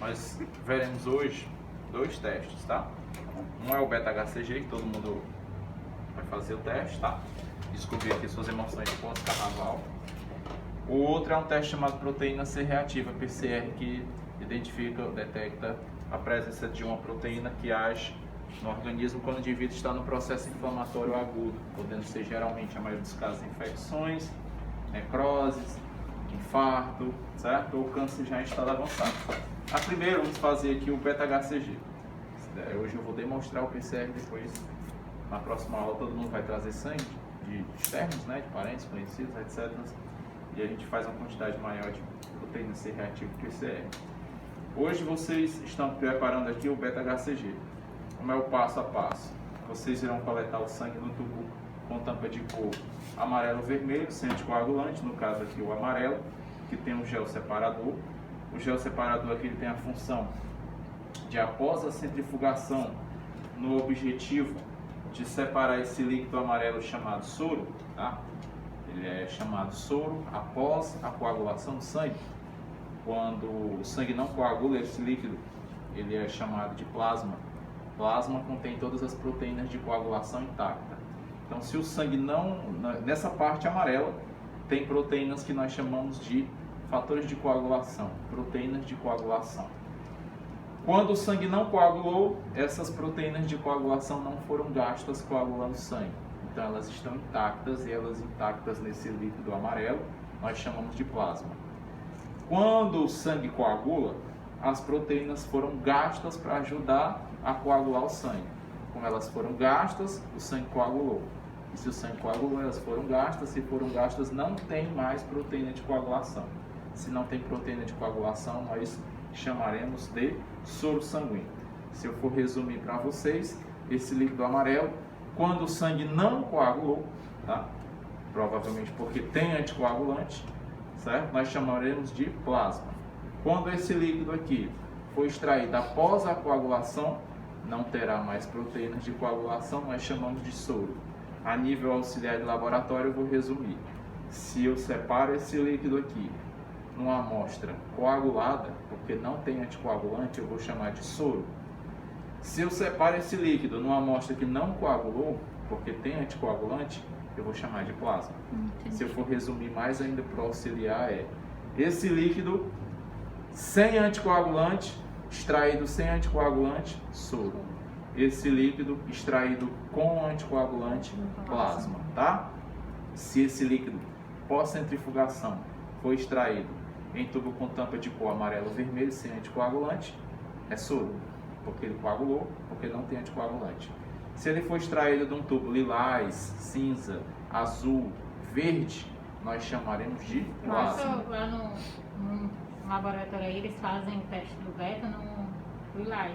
nós veremos hoje dois testes, tá? Um é o beta-HCG, que todo mundo vai fazer o teste, tá? Descobrir aqui suas emoções pós-carnaval. O outro é um teste chamado proteína C reativa, PCR, que identifica, detecta a presença de uma proteína que age no organismo quando o indivíduo está no processo inflamatório agudo, podendo ser geralmente, a maioria dos casos, infecções, necroses, infarto, certo? Ou câncer já em estado avançado. A primeira, vamos fazer aqui o beta-HCG. Hoje eu vou demonstrar o PCR, depois na próxima aula todo mundo vai trazer sangue de externos, né, de parentes, conhecidos, etc. E a gente faz uma quantidade maior de proteína C reativa PCR. Hoje vocês estão preparando aqui o beta-HCG. Como é o passo a passo? Vocês irão coletar o sangue no tubo com tampa de cor amarelo-vermelho, sem anticoagulante, no caso aqui o amarelo, que tem um gel separador. O gel separador aqui ele tem a função de, após a centrifugação, no objetivo de separar esse líquido amarelo chamado soro, tá? Ele é chamado soro após a coagulação do sangue. Quando o sangue não coagula, esse líquido ele é chamado de plasma. Plasma contém todas as proteínas de coagulação intacta. Então, se o sangue não, nessa parte amarela, tem proteínas que nós chamamos de fatores de coagulação, proteínas de coagulação. Quando o sangue não coagulou, essas proteínas de coagulação não foram gastas coagulando sangue. Então, elas estão intactas, e elas intactas nesse líquido amarelo, nós chamamos de plasma. Quando o sangue coagula, as proteínas foram gastas para ajudar a coagular o sangue. Como elas foram gastas, o sangue coagulou. E se o sangue coagulou, elas foram gastas. Se foram gastas, não tem mais proteína de coagulação. Se não tem proteína de coagulação, nós chamaremos de soro sanguíneo. Se eu for resumir para vocês, esse líquido amarelo, quando o sangue não coagulou, tá? Provavelmente porque tem anticoagulante, certo? Nós chamaremos de plasma. Quando esse líquido aqui for extraído após a coagulação, não terá mais proteínas de coagulação, nós chamamos de soro. A nível auxiliar de laboratório, eu vou resumir. Se eu separo esse líquido aqui numa amostra coagulada, porque não tem anticoagulante, eu vou chamar de soro. Se eu separo esse líquido numa amostra que não coagulou, porque tem anticoagulante, eu vou chamar de plasma. Se eu for resumir mais ainda para o auxiliar, é esse líquido sem anticoagulante, extraído sem anticoagulante, soro. Esse líquido extraído com anticoagulante, plasma, tá? Se esse líquido pós-centrifugação foi extraído em tubo com tampa de cor amarelo-vermelho sem anticoagulante, é soro, porque ele coagulou, porque não tem anticoagulante. Se ele for extraído de um tubo lilás, cinza, azul, verde, nós chamaremos de plasma. Lá no laboratório aí, eles fazem o teste do beta no lilás.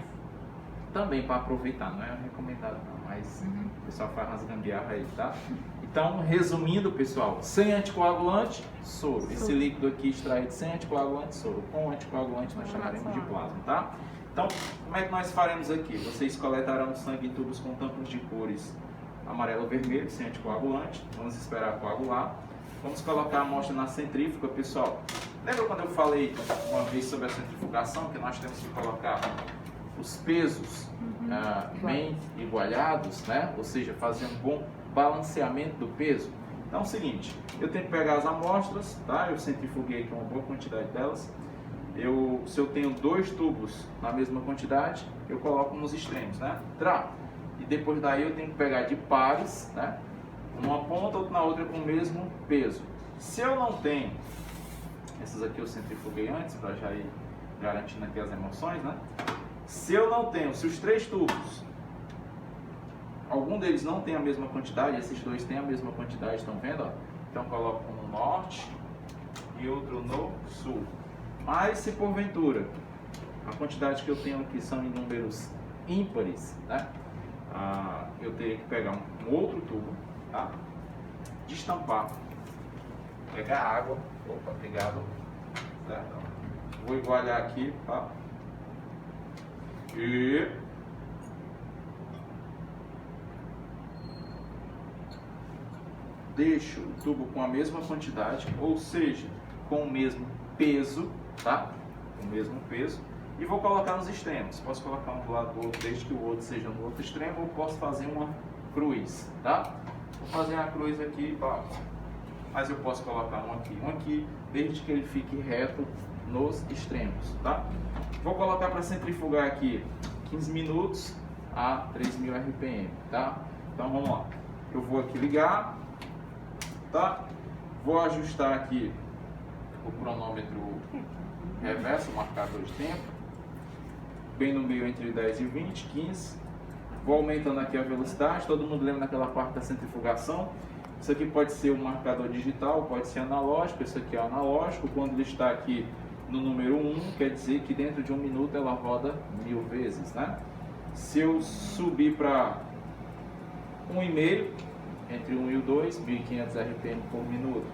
Também para aproveitar, não é recomendado não, mas o pessoal faz umas gambiarras aí, tá? Então, resumindo, pessoal, sem anticoagulante, soro. Esse líquido aqui extraído sem anticoagulante, soro. Com anticoagulante nós chamaremos de plasma, tá? Então, como é que nós faremos aqui? Vocês coletarão sangue em tubos com tampas de cores amarelo-vermelho, sem anticoagulante. Vamos esperar coagular. Vamos colocar a amostra na centrífuga, pessoal. Lembra quando eu falei uma vez sobre a centrifugação, que nós temos que colocar os pesos bem igualados, né? Ou seja, fazer um bom balanceamento do peso? Então é o seguinte, eu tenho que pegar as amostras, tá? Eu centrifuguei aqui uma boa quantidade delas. Se eu tenho dois tubos na mesma quantidade, eu coloco nos extremos, né? E depois daí eu tenho que pegar de pares, né? Uma ponta, outra na outra com o mesmo peso. Se eu não tenho, essas aqui eu centrifuguei antes para já ir garantindo aqui as emoções, né? Se eu não tenho, se os três tubos, algum deles não tem a mesma quantidade, esses dois têm a mesma quantidade, estão vendo? Ó? Então coloco um no norte e outro no sul. Mas se porventura a quantidade que eu tenho aqui são em números ímpares, né? Eu teria que pegar um outro tubo, tá? Destampar, pegar água, pegar água, certo? Vou igualar aqui, tá? E deixo o tubo com a mesma quantidade, ou seja, com o mesmo peso, tá? Com o mesmo peso, e vou colocar nos extremos. Posso colocar um do lado do outro, desde que o outro seja no outro extremo, ou posso fazer uma cruz, tá? Vou fazer a cruz aqui, mas eu posso colocar um aqui, desde que ele fique reto nos extremos, tá? Vou colocar para centrifugar aqui 15 minutos a 3.000 RPM, tá? Então vamos lá. Eu vou aqui ligar, tá? Vou ajustar aqui o cronômetro reverso, o marcador de tempo, bem no meio entre 10 e 20, 15. Vou aumentando aqui a velocidade. Todo mundo lembra daquela parte da centrifugação? Isso aqui pode ser um marcador digital, pode ser analógico. Esse aqui é analógico. Quando ele está aqui no número 1, quer dizer que dentro de 1 minuto ela roda 1000 vezes, né? Se eu subir para 1,5, entre 1 e o 2, 1500 RPM por minuto.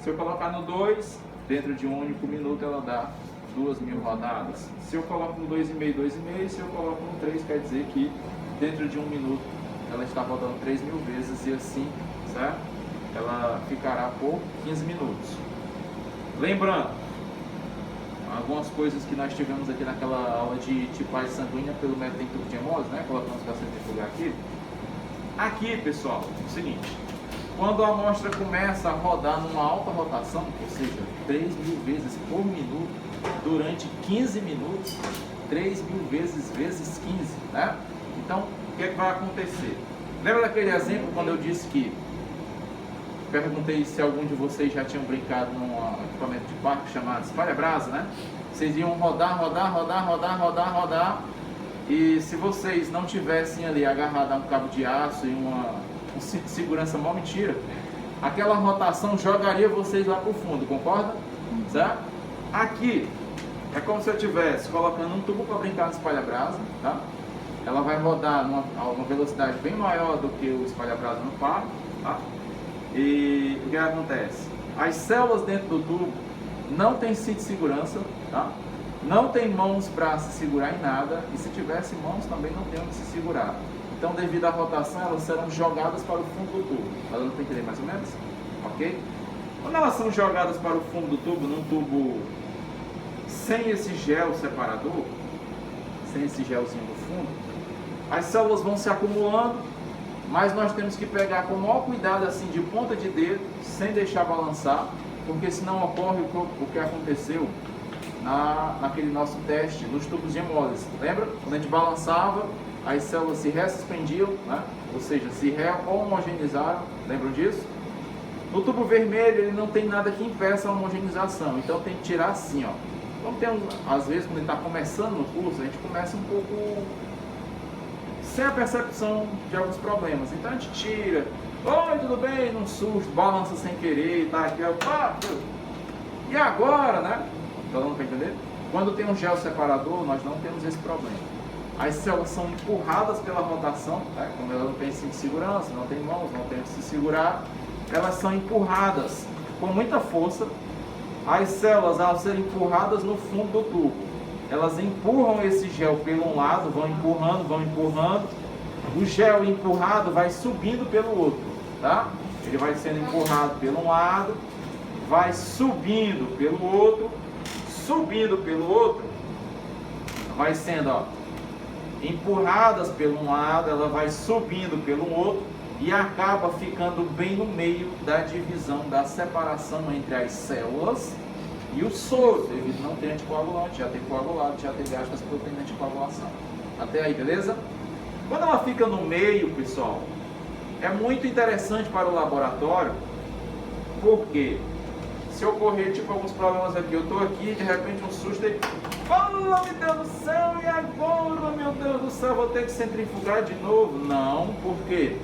Se eu colocar no 2, dentro de um único minuto ela dá 2.000 rodadas. Se eu coloco no 2,5, 2,5, se eu coloco no 3, quer dizer que dentro de 1 minuto ela está rodando 3.000 vezes, e assim, certo? Ela ficará por 15 minutos. Lembrando, algumas coisas que nós tivemos aqui naquela aula de tipagem sanguínea pelo método intuitivo de hemólise, né? Colocamos para centrifugar aqui. Aqui, pessoal, é o seguinte: quando a amostra começa a rodar numa alta rotação, ou seja, 3.000 vezes por minuto, durante 15 minutos, 3.000 vezes 15, né? Então, o que é que vai acontecer? Lembra daquele exemplo quando eu disse que perguntei se algum de vocês já tinham brincado num equipamento de parque chamado espalha-brasa, né? Vocês iam rodar, e se vocês não tivessem ali agarrado a um cabo de aço e um cinto de segurança, mal mentira, aquela rotação jogaria vocês lá para o fundo, concorda? Certo? Aqui é como se eu estivesse colocando um tubo para brincar no espalha-brasa, tá? Ela vai rodar numa velocidade bem maior do que o espalha-brasa no parque, tá? E o que acontece? As células dentro do tubo não tem cinto de segurança, tá? Não tem mãos para se segurar em nada, e se tivesse mãos também não tem onde se segurar. Então, devido à rotação, elas serão jogadas para o fundo do tubo. Está dando para entender mais ou menos? Ok? Quando elas são jogadas para o fundo do tubo, num tubo sem esse gel separador, sem esse gelzinho no fundo, as células vão se acumulando, mas nós temos que pegar com o maior cuidado, assim, de ponta de dedo, sem deixar balançar, porque senão ocorre o que aconteceu naquele nosso teste nos tubos de hemólise. Lembra? Quando a gente balançava, as células se ressuspendiam, né? Ou seja, se re-homogeneizaram. Lembram disso? No tubo vermelho ele não tem nada que impeça a homogeneização, então tem que tirar assim, ó. Então às vezes quando ele está começando no curso, a gente começa um pouco sem a percepção de alguns problemas. Então a gente tira, oi, tudo bem, num susto, balança sem querer, tá aqui, ó, e agora, né? Então não para entender? Quando tem um gel separador, nós não temos esse problema. As células são empurradas pela rotação, tá? Como ela não tem cinto de segurança, não tem mãos, não tem onde se segurar, elas são empurradas com muita força. As células, ao serem empurradas no fundo do tubo, elas empurram esse gel pelo lado, vão empurrando. O gel empurrado vai subindo pelo outro, tá? Ele vai sendo empurrado pelo lado, vai subindo pelo outro, vai sendo, ó, empurradas pelo lado, ela vai subindo pelo outro e acaba ficando bem no meio da divisão, da separação entre as células e o soro. Ele não tem anticoagulante, já tem coagulado, já tem gasto das proteínas de anticoagulação. Até aí, beleza? Quando ela fica no meio, pessoal, é muito interessante para o laboratório, porque se ocorrer tipo alguns problemas aqui, eu estou aqui, de repente um susto e oh, meu Deus do céu, e agora, meu Deus do céu, vou ter que centrifugar de novo? Não, por quê?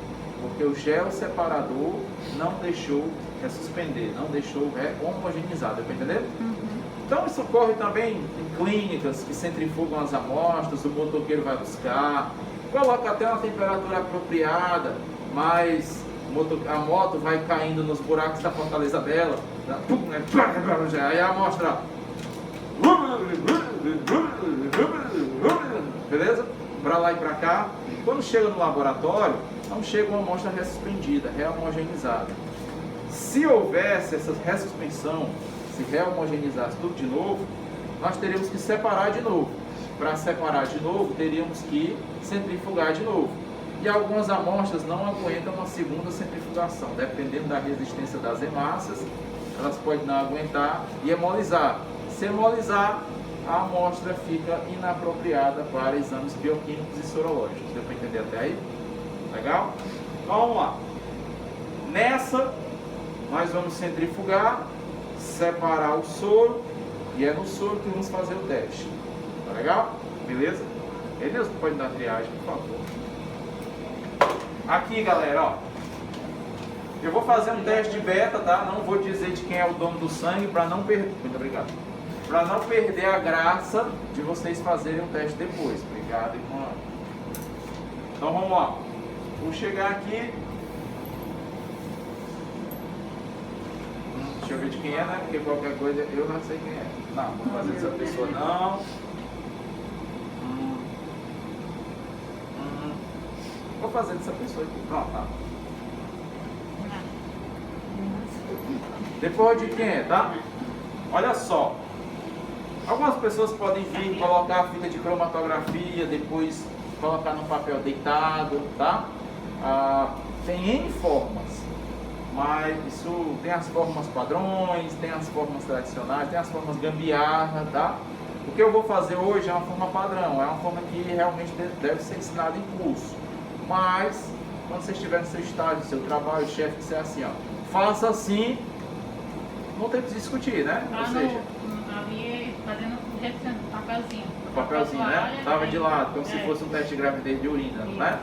Porque o gel separador não deixou suspender, não deixou homogeneizar, deu para entender? Então isso ocorre também em clínicas que centrifugam as amostras, o motoqueiro vai buscar, coloca até uma temperatura apropriada, mas a moto vai caindo nos buracos da fortaleza dela, aí a amostra, beleza? Para lá e para cá. Quando chega no laboratório, não chega uma amostra ressuspendida, rehomogeneizada. Se houvesse essa ressuspensão, se rehomogeneizasse tudo de novo, nós teríamos que separar de novo. para separar de novo, teríamos que centrifugar de novo. E algumas amostras não aguentam uma segunda centrifugação, dependendo da resistência das hemácias, elas podem não aguentar e hemolizar. Se hemolizar, a amostra fica inapropriada para exames bioquímicos e sorológicos. Deu para entender até aí? Legal? Então vamos lá. Nessa, nós vamos centrifugar, separar o soro, e é no soro que vamos fazer o teste. Tá legal? Beleza? Beleza? Pode dar triagem, por favor. Aqui, galera, ó. Eu vou fazer um teste de beta, tá? Não vou dizer de quem é o dono do sangue para não perder. Muito obrigado. Para não perder a graça de vocês fazerem o teste depois. Obrigado, irmão. Então vamos lá. Vou chegar aqui. Deixa eu ver de quem é, né? Porque qualquer coisa eu não sei quem é. Não, vou fazer dessa pessoa não. Vou fazer dessa pessoa aqui. Pronto, tá. Depois de quem é, tá? Olha só. Algumas pessoas podem vir colocar a fita de cromatografia, depois colocar no papel deitado, tá? Tem N formas, mas isso tem as formas padrões, tem as formas tradicionais, tem as formas gambiarra, tá? O que eu vou fazer hoje é uma forma padrão, é uma forma que realmente deve ser ensinada em curso. Mas, quando você estiver no seu estágio, no seu trabalho, o chefe disser assim, ó, faça assim, não tem que discutir, né? Ou seja, ali fazendo um papelzinho. Papelzinho, né? Tava de lado, como se fosse um teste de gravidez de urina, né?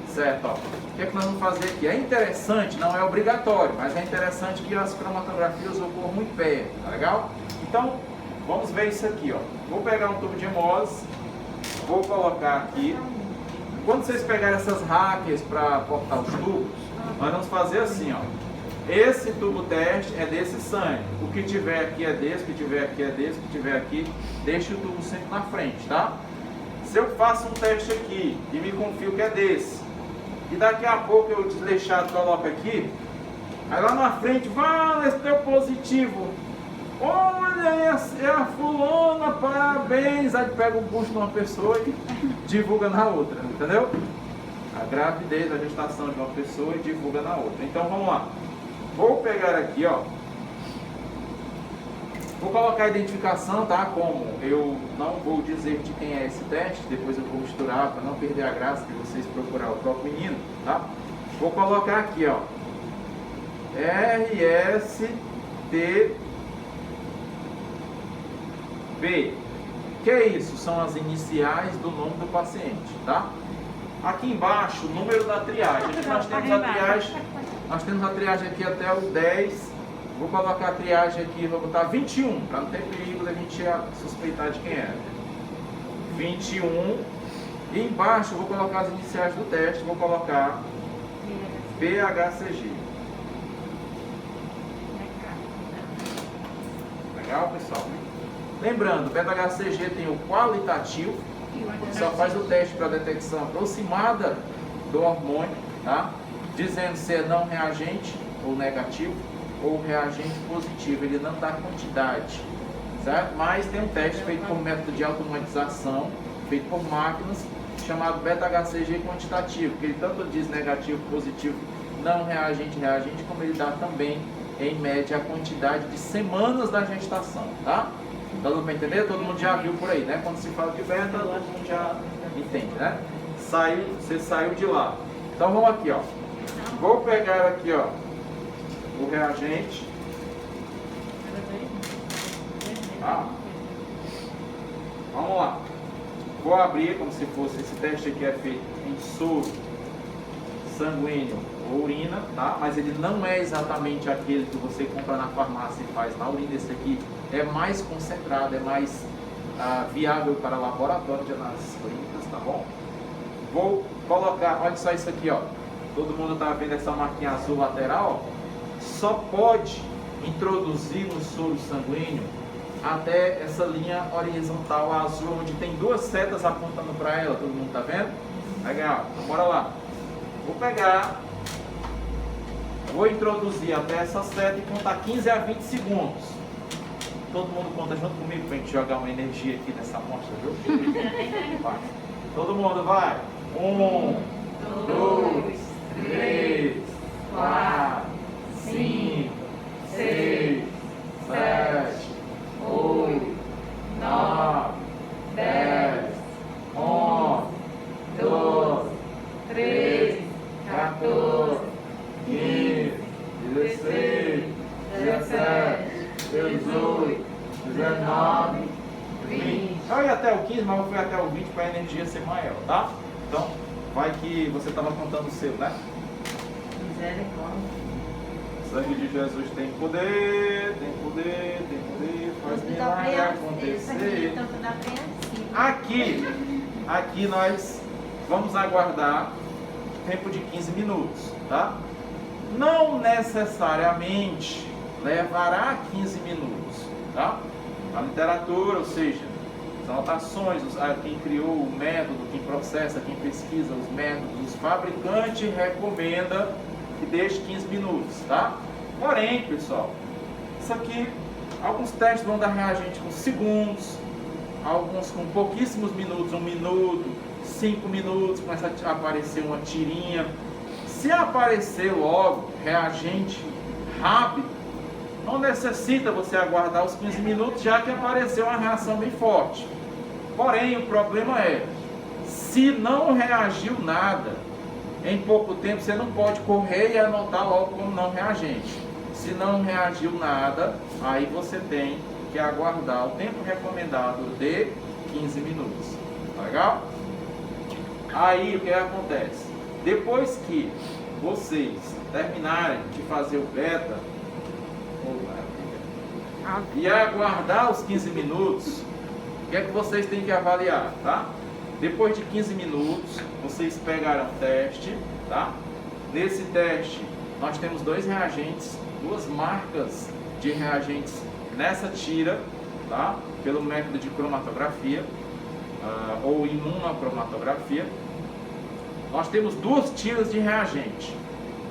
Certo, ó. O que é que nós vamos fazer aqui? É interessante, não é obrigatório, mas é interessante que as cromatografias ocorram em pé, tá legal? Então, vamos ver isso aqui, ó. Vou pegar um tubo de hemólise, vou colocar aqui. Quando vocês pegarem essas ráquias para cortar os tubos, nós vamos fazer assim, ó. Esse tubo teste é desse sangue. O que tiver aqui é desse, o que tiver aqui é desse, o que tiver aqui, deixa o tubo sempre na frente, tá? Se eu faço um teste aqui e me confio que é desse, e daqui a pouco eu desleixado coloco aqui, aí lá na frente, vai, esse deu positivo. Olha, é a fulana, parabéns. Aí pega o bucho de uma pessoa e divulga na outra, entendeu? A gravidez, a gestação de uma pessoa e divulga na outra. Então vamos lá. Vou pegar aqui, ó. Vou colocar a identificação, tá? Como eu não vou dizer de quem é esse teste, depois eu vou misturar para não perder a graça de vocês procurar o próprio menino, tá? Vou colocar aqui, ó. RSTB. Que é isso? São as iniciais do nome do paciente, tá? Aqui embaixo, o número da triagem. Aqui nós temos a triagem. Nós temos a triagem aqui até o 10. Vou colocar a triagem aqui, vou botar 21, para não ter perigo da gente suspeitar de quem é. 21. E embaixo eu vou colocar as iniciais do teste, vou colocar BHCG. Legal, pessoal? Lembrando, beta-HCG tem o qualitativo, que só faz o teste para detecção aproximada do hormônio, tá? Dizendo se é não reagente ou negativo, ou reagente positivo, ele não dá quantidade, certo? Mas tem um teste feito por método de automatização, feito por máquinas, chamado beta-HCG quantitativo, que ele tanto diz negativo, positivo, não reagente, reagente, como ele dá também, em média, a quantidade de semanas da gestação, tá? Todo mundo vai entender? Todo mundo já viu por aí, né? Quando se fala de beta, todo mundo já entende, né? Você saiu de lá. Então vamos aqui, ó. Vou pegar aqui, ó, o reagente. Tá? Vamos lá. Vou abrir como se fosse, esse teste aqui é feito em soro sanguíneo ou urina, tá? Mas ele não é exatamente aquele que você compra na farmácia e faz na urina. Esse aqui é mais concentrado, é mais viável para laboratório de análises clínicas, tá bom? Vou colocar, olha só isso aqui, ó. Todo mundo está vendo essa marquinha azul lateral? Só pode introduzir no soro sanguíneo até essa linha horizontal azul, onde tem duas setas apontando para ela. Todo mundo está vendo? Legal, então bora lá. Vou pegar, vou introduzir até essa seta e contar 15 a 20 segundos. Todo mundo conta junto comigo para a gente jogar uma energia aqui nessa amostra, viu? Vai. Todo mundo vai. 1, 2, 3, 4, 5, 6, 7, 8, 9, 10, 11, 12, 13, 14, 15, 16, 17, 18, 19, 20. Eu ia até o 15, mas eu fui até o 20 para a energia ser maior, tá? Então, vai que você estava contando o seu, né? Misericórdia. O sangue de Jesus tem poder, faz milagre acontecer. Aqui nós vamos aguardar tempo de 15 minutos, tá? Não necessariamente levará 15 minutos, tá? A literatura, ou seja, as anotações, quem criou o método, quem processa, quem pesquisa os métodos, os fabricantes recomenda que deixe 15 minutos, tá? Porém, pessoal, isso aqui, alguns testes vão dar reagente com segundos, alguns com pouquíssimos minutos, 1 minuto, 5 minutos, começa a aparecer uma tirinha. Se aparecer logo reagente rápido, não necessita você aguardar os 15 minutos, já que apareceu uma reação bem forte. Porém, o problema é, se não reagiu nada, em pouco tempo você não pode correr e anotar logo como não reagente. Se não reagiu nada, aí você tem que aguardar o tempo recomendado de 15 minutos. Tá legal? Aí o que acontece? Depois que vocês terminarem de fazer o beta, e aguardar os 15 minutos, o que é que vocês têm que avaliar, tá? Depois de 15 minutos, vocês pegaram o teste, tá? Nesse teste, nós temos 2 reagentes, 2 marcas de reagentes nessa tira, tá? Pelo método de cromatografia, ou imunocromatografia. Nós temos 2 tiras de reagente.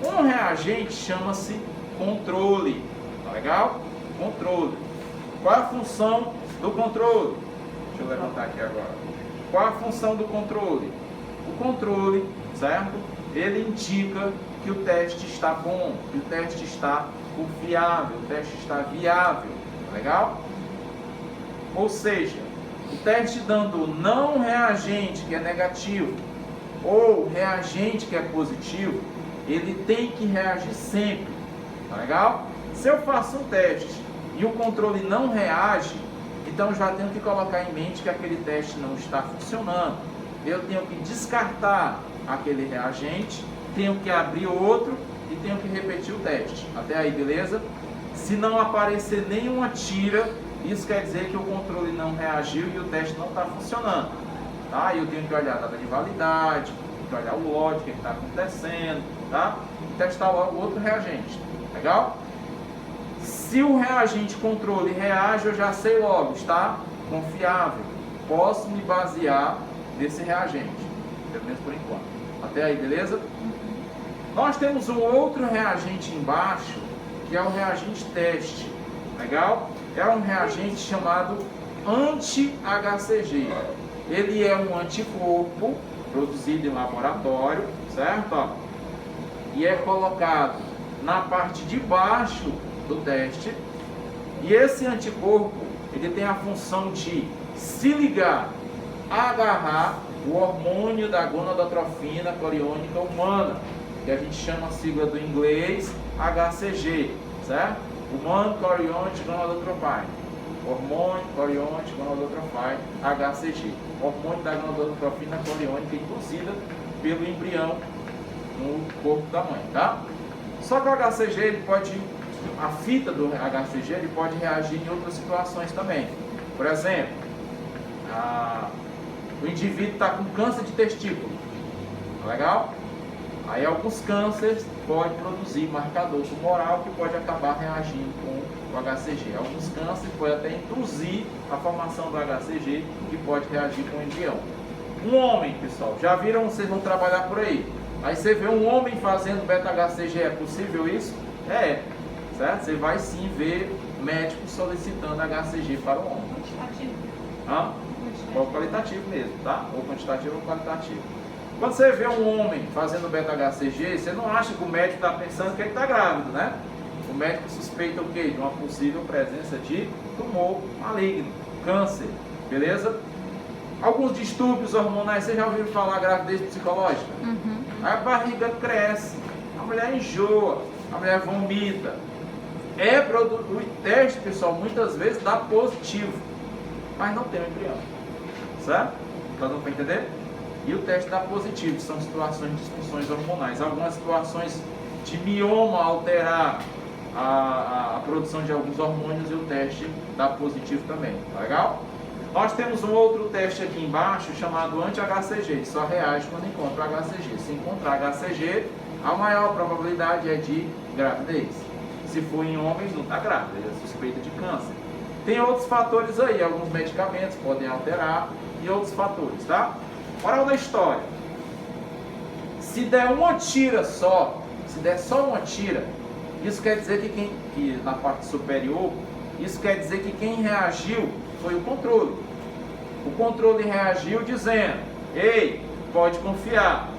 Um reagente chama-se controle, tá legal? Controle. Qual é a função do controle? Deixa eu levantar aqui agora. Qual é a função do controle? O controle, certo? Ele indica que o teste está bom, que o teste está confiável, o teste está viável, tá legal? Ou seja, o teste dando não reagente, que é negativo, ou reagente, que é positivo, ele tem que reagir sempre, tá legal? Se eu faço um teste e o controle não reage, então eu já tenho que colocar em mente que aquele teste não está funcionando. Eu tenho que descartar aquele reagente, tenho que abrir outro e tenho que repetir o teste. Até aí, beleza? Se não aparecer nenhuma tira, isso quer dizer que o controle não reagiu e o teste não está funcionando. Tá? Eu tenho que olhar a data de validade, tenho que olhar o lote, o que está acontecendo, tá? E testar logo o outro reagente. Legal? Se o reagente controle reage, eu já sei logo, está confiável. Posso me basear nesse reagente, pelo menos por enquanto. Até aí, beleza? Nós temos um outro reagente embaixo, que é o reagente teste. Legal? É um reagente chamado anti-HCG. Ele é um anticorpo produzido em laboratório, certo? Ó, e é colocado na parte de baixo do teste. E esse anticorpo, ele tem a função de se ligar, agarrar o hormônio da gonadotrofina coriônica humana, que a gente chama a sigla do inglês HCG, certo? Human Chorionic Gonadotropin. Hormônio coriônico gonadotropin, HCG. Hormônio da gonadotrofina coriônica induzida pelo embrião no corpo da mãe, tá? Só que o HCG, ele pode, a fita do HCG, ele pode reagir em outras situações também. Por exemplo, o indivíduo está com câncer de testículo, tá legal? Aí alguns cânceres podem produzir marcador tumoral que pode acabar reagindo com o HCG. Alguns cânceres podem até induzir a formação do HCG que pode reagir com o embrião. Um homem, pessoal, já viram, vocês vão trabalhar por aí. Aí você vê um homem fazendo beta-HCG, é possível isso? É, certo? Você vai sim ver médicos solicitando HCG para o homem. Quantitativo. Quantitativo. Ou qualitativo mesmo, tá? Ou quantitativo ou qualitativo. Quando você vê um homem fazendo beta-HCG, você não acha que o médico está pensando que ele está grávido, né? O médico suspeita o quê? De uma possível presença de tumor maligno, câncer, beleza? Alguns distúrbios hormonais, você já ouviu falar gravidez psicológica? Uhum. A barriga cresce, a mulher enjoa, a mulher vomita. O teste, pessoal, muitas vezes dá positivo, mas não tem o embrião, certo? Então não para entender? E o teste dá positivo, são situações de disfunções hormonais. Algumas situações de mioma alterar a produção de alguns hormônios e o teste dá positivo também, tá legal? Nós temos um outro teste aqui embaixo chamado anti-HCG, que só reage quando encontra o HCG. Se encontrar HCG, a maior probabilidade é de gravidez. Se for em homens, não está grávida, é suspeita de câncer. Tem outros fatores aí, alguns medicamentos podem alterar e outros fatores, tá? Moral da história: se der uma tira só, se der só uma tira, isso quer dizer que na parte superior, isso quer dizer que quem reagiu foi o controle. O controle reagiu dizendo: ei, pode confiar.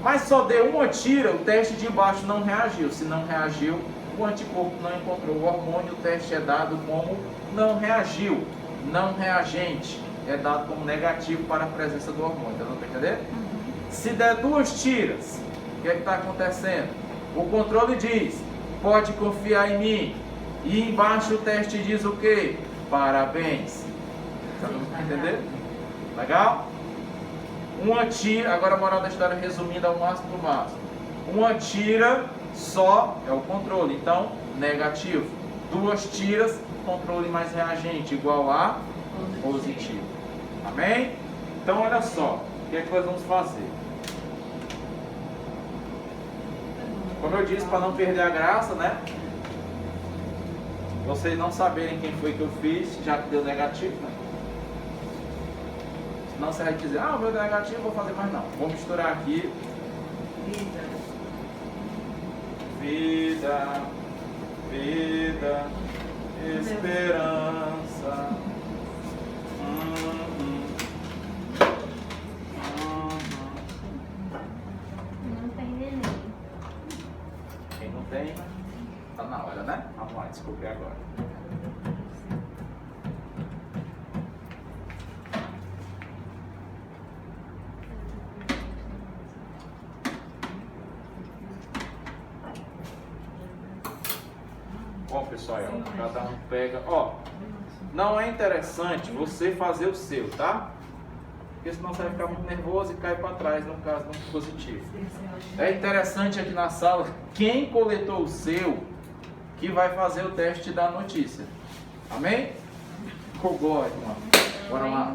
Mas só deu uma tira, o teste de baixo não reagiu. Se não reagiu, o anticorpo não encontrou o hormônio, o teste é dado como não reagiu, não reagente. É dado como negativo para a presença do hormônio, tá dando para entender? Se der duas tiras, o que é que está acontecendo? O controle diz: pode confiar em mim. E embaixo o teste diz o quê? Parabéns. Tá dando para entender? Legal? Uma tira, agora a moral da história resumindo ao máximo do máximo. Uma tira só é o controle, então negativo. Duas tiras, controle mais reagente igual a positivo. Amém? Então olha só, o que é que nós vamos fazer? Como eu disse, para não perder a graça, né? Vocês não saberem quem foi que eu fiz, já que deu negativo, né? Senão você vai dizer: ah, o meu deu negativo, vou fazer mais não. Vou misturar aqui. Vida, vida, esperança. Não tem neném. Quem não tem, tá na hora, né? Vamos lá, descobrir agora. Bom, pessoal, ó, cada um pega. Ó, não é interessante você fazer o seu, tá? Porque senão você vai ficar muito nervoso e cai para trás no caso do positivo. É interessante aqui na sala quem coletou o seu que vai fazer o teste da notícia. Amém? Glória, irmão. Bora lá.